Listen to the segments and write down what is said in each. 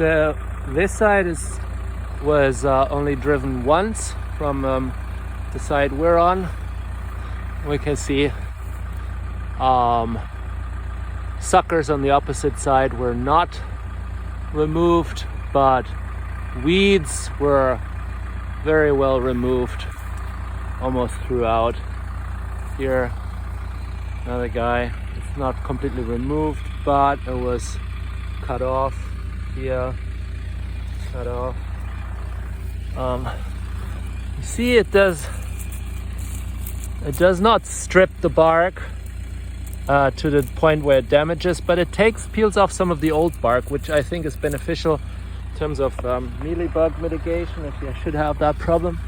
So this side was only driven once from the side we're on. We can see suckers on the opposite side were not removed, but weeds were very well removed almost throughout. Here, another guy. It's not completely removed, but it was cut off. Here, cut off. You see, it does not strip the bark to the point where it damages, but it peels off some of the old bark, which I think is beneficial in terms of mealybug mitigation, if you should have that problem.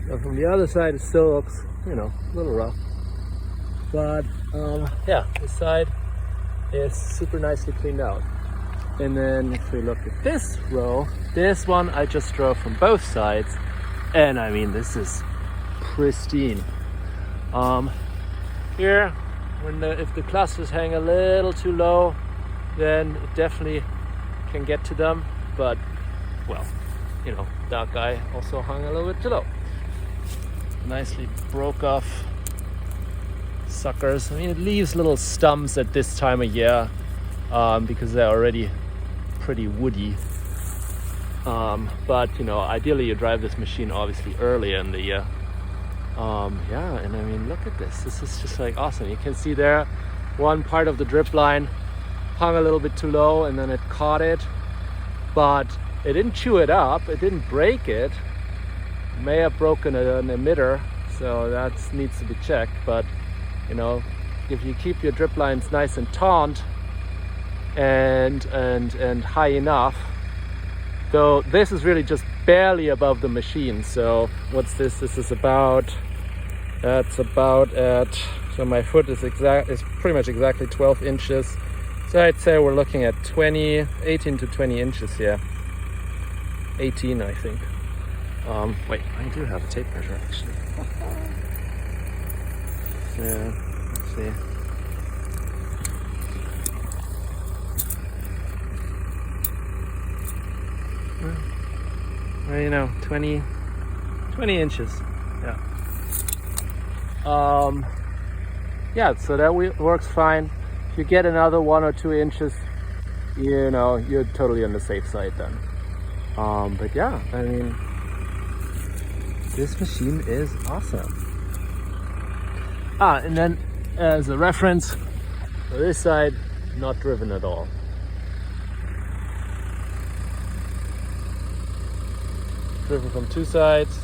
So from the other side, it still looks, a little rough. But yeah, this side is super nicely cleaned out. And then if we look at this row, this one I just drove from both sides, and I mean, this is pristine. Here, if the clusters hang a little too low, then it definitely can get to them. But well, that guy also hung a little bit too low. Nicely broke off suckers. I mean, it leaves little stumps at this time of year because they're already pretty woody. But ideally you drive this machine obviously earlier in the year. Yeah, and I mean, look at this. This is just like awesome. You can see there one part of the drip line hung a little bit too low, and then it caught it, but it didn't chew it up. It didn't break it. It may have broken an emitter, so that needs to be checked. But if you keep your drip lines nice and taut and high enough, though this is really just barely above the machine. So what's this? This is that's about at, so my foot is pretty much exactly 12 inches. So I'd say we're looking at 18 to 20 inches here. 18, I think. Wait, I do have a tape measure actually. So let's see. Well, 20 inches. Yeah. Yeah, so that works fine. If you get another 1 or 2 inches, you're totally on the safe side then. But yeah, I mean, this machine is awesome. And then as a reference, for this side, not driven at all. Driven from two sides,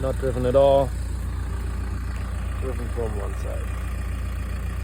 not driven at all, driven from one side.